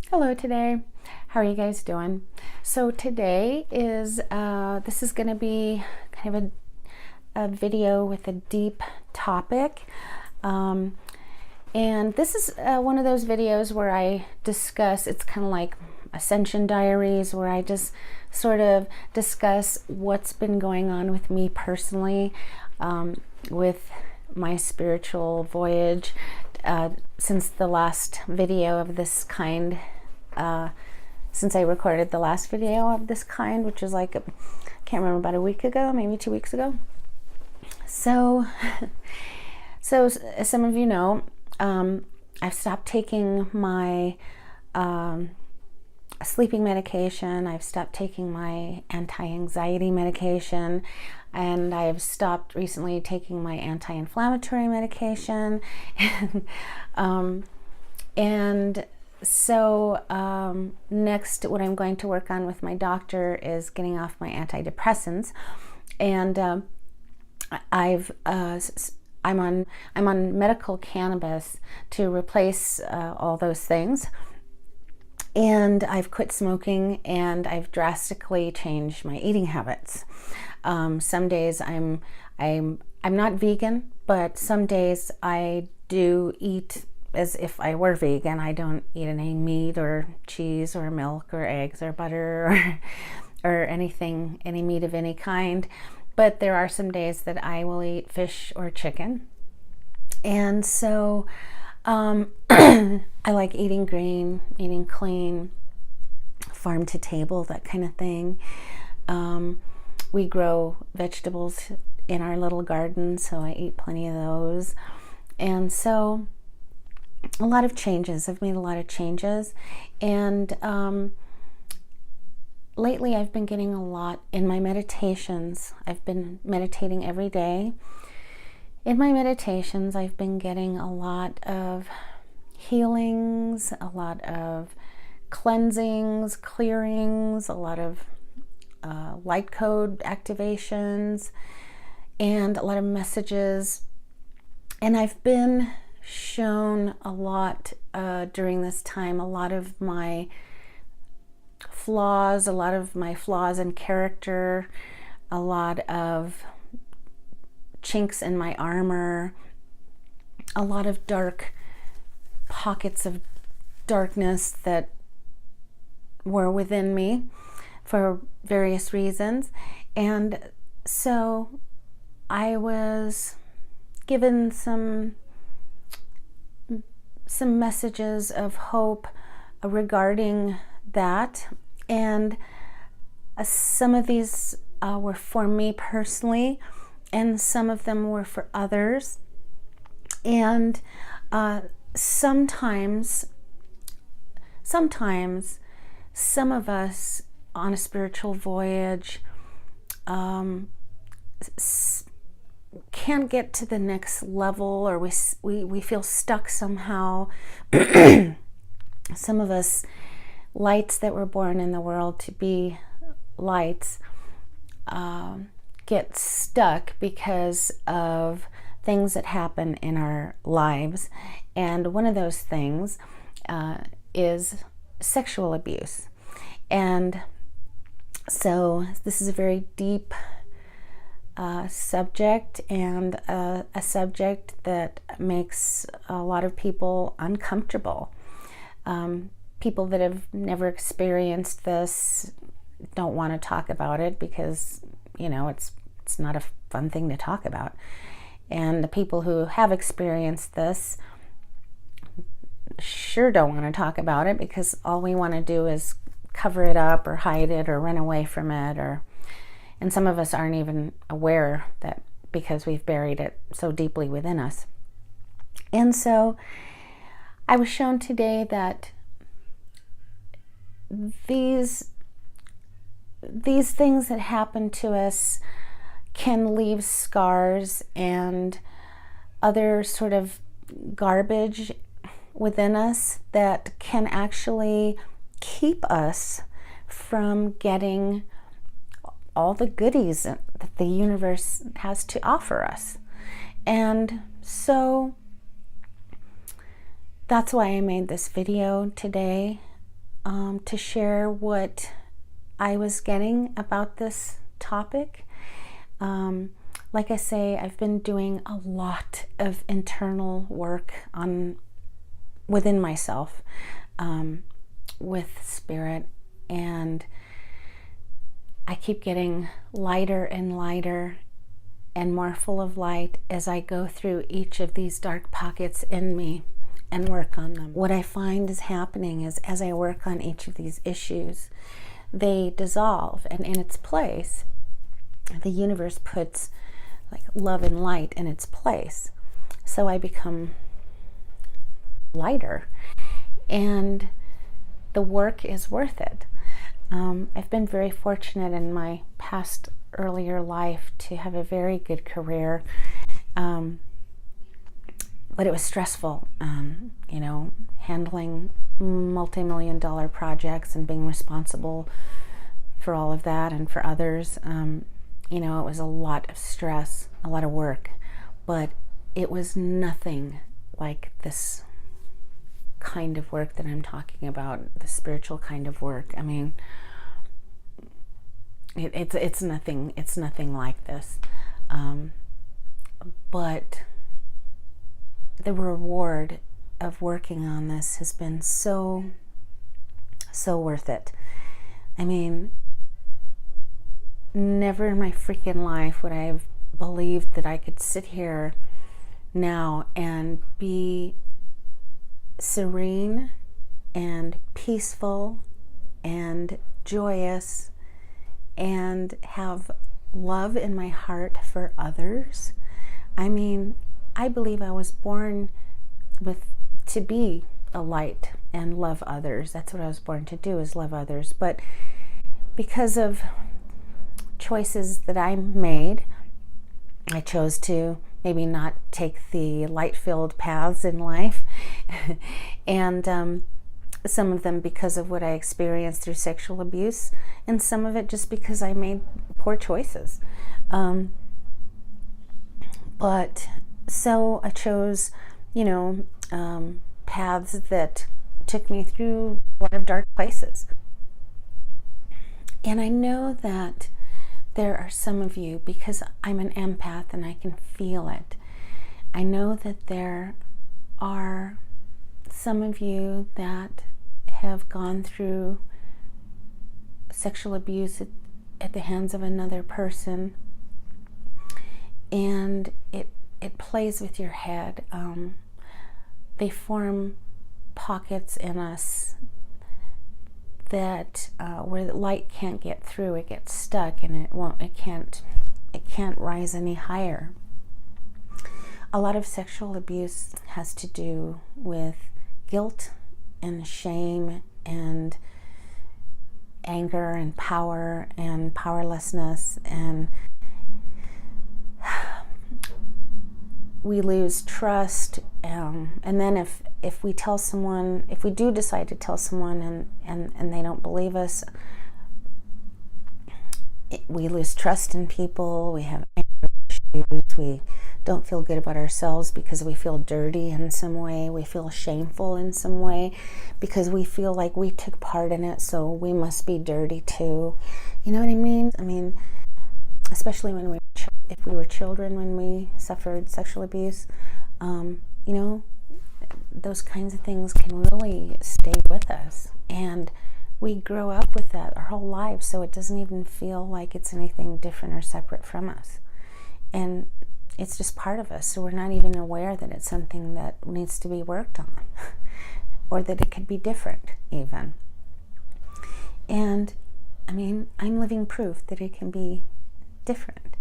Hello today. How are you guys doing? So today is this is going to be kind of a video with a deep topic, and this is one of those videos where I discuss. It's kind of like Ascension diaries, where I just sort of discuss what's been going on with me personally, with my spiritual voyage since the last video of this kind. Since I recorded the last video of this kind, which is like, I can't remember, about a week ago, maybe 2 weeks ago. So as some of you know, I've stopped taking my sleeping medication. I've stopped taking my anti-anxiety medication, and I've stopped recently taking my anti-inflammatory medication. And so next, what I'm going to work on with my doctor is getting off my antidepressants, and I'm on medical cannabis to replace all those things. And I've quit smoking, and I've drastically changed my eating habits. Some days I'm not vegan, but some days I do eat as if I were vegan. I don't eat any meat or cheese or milk or eggs or butter or anything, any meat of any kind. But there are some days that I will eat fish or chicken. And so I like eating green, eating clean, farm to table, that kind of thing. We grow vegetables in our little garden, so I eat plenty of those. And so a lot of changes. I've made a lot of changes. And lately I've been getting a lot in my meditations. I've been meditating every day. In my meditations, I've been getting a lot of healings, a lot of cleansings, clearings, a lot of light code activations, and a lot of messages. And I've been shown a lot during this time, a lot of my flaws in character, a lot of chinks in my armor, a lot of dark pockets of darkness that were within me for various reasons. And so I was given some messages of hope regarding that, and some of these were for me personally, and some of them were for others. And sometimes some of us on a spiritual voyage can't get to the next level, or we feel stuck somehow. Some of us, lights that were born in the world to be lights, get stuck because of things that happen in our lives. And one of those things is sexual abuse. And so this is a very deep subject, and a subject that makes a lot of people uncomfortable. People that have never experienced this don't want to talk about it because, you know, it's not a fun thing to talk about. And the people who have experienced this sure don't want to talk about it, because all we want to do is cover it up or hide it or run away from it, and some of us aren't even aware that, because we've buried it so deeply within us. And so I was shown today that these things that happen to us can leave scars and other sort of garbage within us that can actually keep us from getting all the goodies that the universe has to offer us. And so that's why I made this video today. to share what I was getting about this topic. Like I say, I've been doing a lot of internal work within myself, with spirit, and I keep getting lighter and lighter and more full of light as I go through each of these dark pockets in me and work on them. What I find is happening is, as I work on each of these issues, they dissolve, and in its place, the universe puts like love and light in its place. So I become lighter, and the work is worth it. I've been very fortunate in my past earlier life to have a very good career, but it was stressful, handling multi-million-dollar projects and being responsible for all of that and for others. It was a lot of stress, a lot of work, but it was nothing like this kind of work that I'm talking about, the spiritual kind of work. I mean, it's nothing like this. But the reward of working on this has been so worth it. I mean, never in my freaking life would I have believed that I could sit here now and be serene and peaceful and joyous and have love in my heart for others. I mean, I believe I was born to be a light and love others. That's what I was born to do, is love others. But because of choices that I made, I chose to maybe not take the light-filled paths in life, and some of them because of what I experienced through sexual abuse, and some of it just because I made poor choices. But so I chose, paths that took me through a lot of dark places. And I know that there are some of you, because I'm an empath and I can feel it, I know that there are some of you that have gone through sexual abuse at the hands of another person, and it plays with your head. They form pockets in us that where the light can't get through. It gets stuck, and it can't rise any higher. A lot of sexual abuse has to do with guilt and shame and anger and power and powerlessness, and we lose trust, and then if we tell someone, if we do decide to tell someone and they don't believe us, we lose trust in people. We have anger issues. We don't feel good about ourselves because we feel dirty in some way. We feel shameful in some way because we feel like we took part in it, so we must be dirty too. You know what I mean? I mean, especially if we were children when we suffered sexual abuse, those kinds of things can really stay with us, and we grow up with that our whole lives, so it doesn't even feel like it's anything different or separate from us, and it's just part of us, so we're not even aware that it's something that needs to be worked on or that it could be different even. And I mean, I'm living proof that it can be different.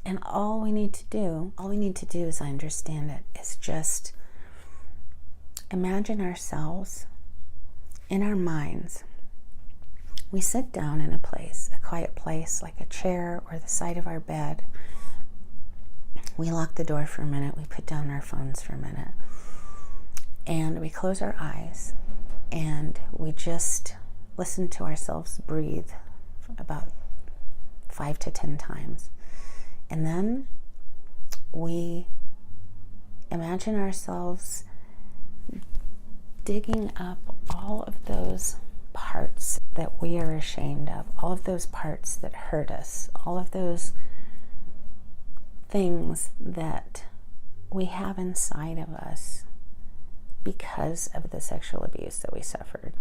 And all we need to do, as I understand it, is just imagine ourselves in our minds. We sit down in a quiet place, like a chair or the side of our bed. We lock the door for a minute. We put down our phones for a minute. And we close our eyes. And we just listen to ourselves breathe about 5 to 10 times. And then we imagine ourselves digging up all of those parts that we are ashamed of, all of those parts that hurt us, all of those things that we have inside of us because of the sexual abuse that we suffered.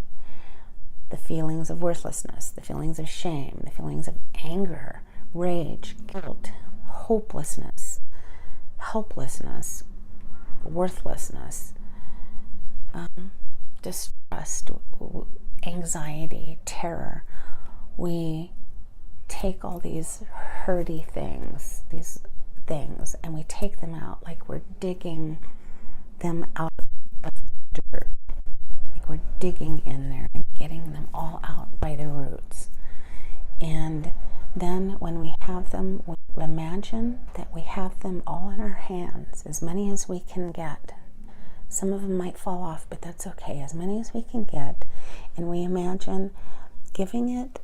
The feelings of worthlessness, the feelings of shame, the feelings of anger, rage, guilt, hopelessness, helplessness, worthlessness, distrust, anxiety, terror. We take all these hurty things, and we take them out like we're digging them out of dirt. Like we're digging in there and getting them all out by the roots. And then when we have them, we imagine that we have them all in our hands, as many as we can get. Some of them might fall off, but that's okay, as many as we can get. And we imagine giving it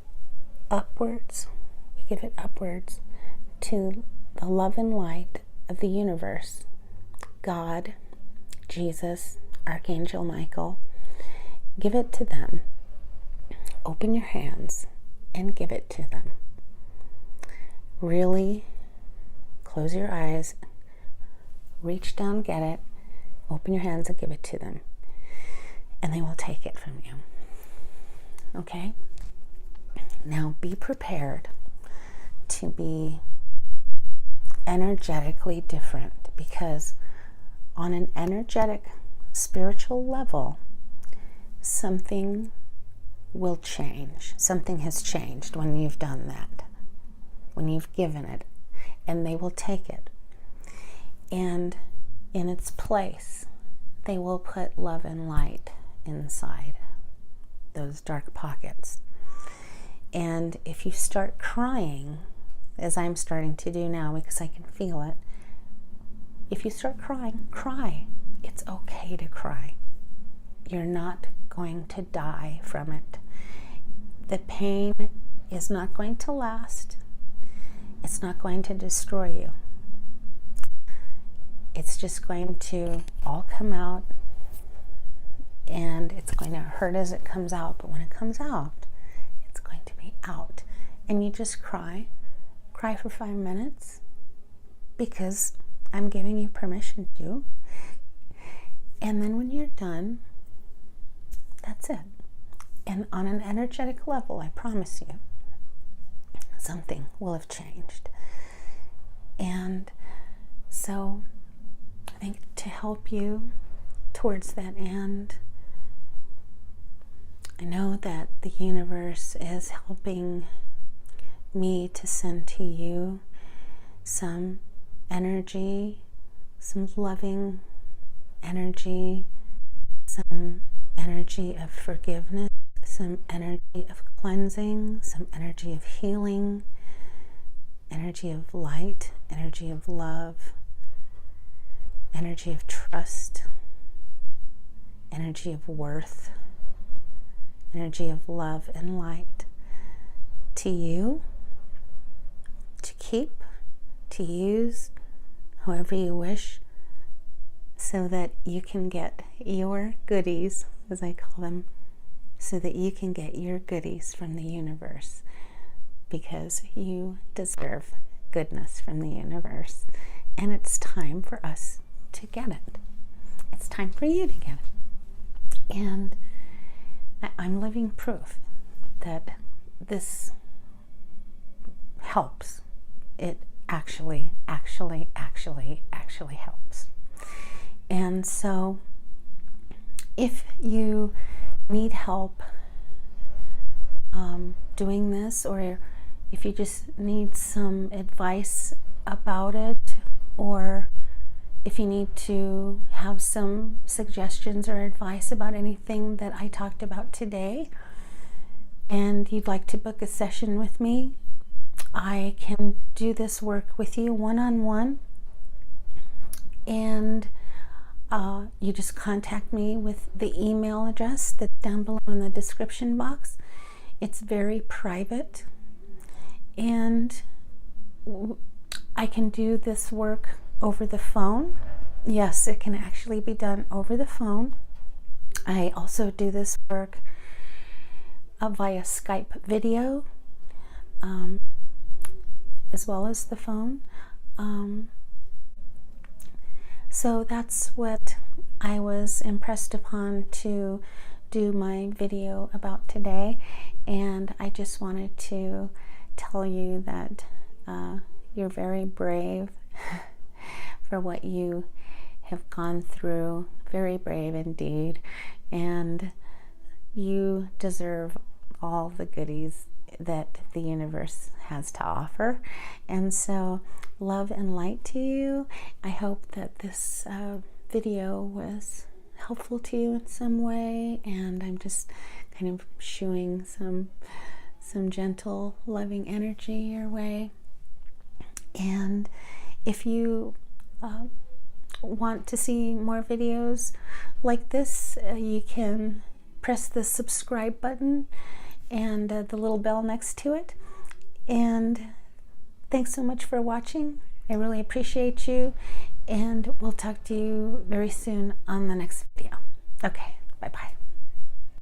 upwards. We give it upwards to the love and light of the universe. God, Jesus, Archangel Michael. Give it to them. Open your hands and give it to them. Really close your eyes, reach down, get it, open your hands and give it to them. And they will take it from you. Okay? Now be prepared to be energetically different, because on an energetic, spiritual level, something will change. Something has changed when you've done that, when you've given it, and they will take it. And in its place, they will put love and light inside those dark pockets. And if you start crying, as I'm starting to do now because I can feel it, if you start crying, cry. It's okay to cry. You're not going to die from it. The pain is not going to last. It's not going to destroy you. It's just going to all come out, and it's going to hurt as it comes out. But when it comes out, it's going to be out. And you just cry. Cry for 5 minutes, because I'm giving you permission to. And then when you're done, that's it. And on an energetic level, I promise you, something will have changed. And so I think to help you towards that end, I know that the universe is helping me to send to you some energy, some loving energy, some energy of forgiveness, some energy of cleansing, some energy of healing, energy of light, energy of love, energy of trust, energy of worth, energy of love and light to you, to keep, to use, however you wish, so that you can get your goodies, as I call them, so that you can get your goodies from the universe, because you deserve goodness from the universe, and it's time for us to get it. It's time for you to get it. And I'm living proof that this helps. It actually helps. And so if you need help doing this, or if you just need some advice about it, or if you need to have some suggestions or advice about anything that I talked about today, and you'd like to book a session with me, I can do this work with you one-on-one. And you just contact me with the email address that's down below in the description box. It's very private, and I can do this work over the phone. Yes, it can actually be done over the phone. I also do this work via Skype video, as well as the phone. So that's what I was impressed upon to do my video about today, and I just wanted to tell you that you're very brave for what you have gone through, very brave indeed, and you deserve all the goodies that the universe has to offer. And so love and light to you. I hope that this video was helpful to you in some way, and I'm just kind of shooing some gentle loving energy your way. And if you want to see more videos like this, you can press the subscribe button and the little bell next to it. And thanks so much for watching. I really appreciate you, and we'll talk to you very soon on the next video. Okay, bye-bye.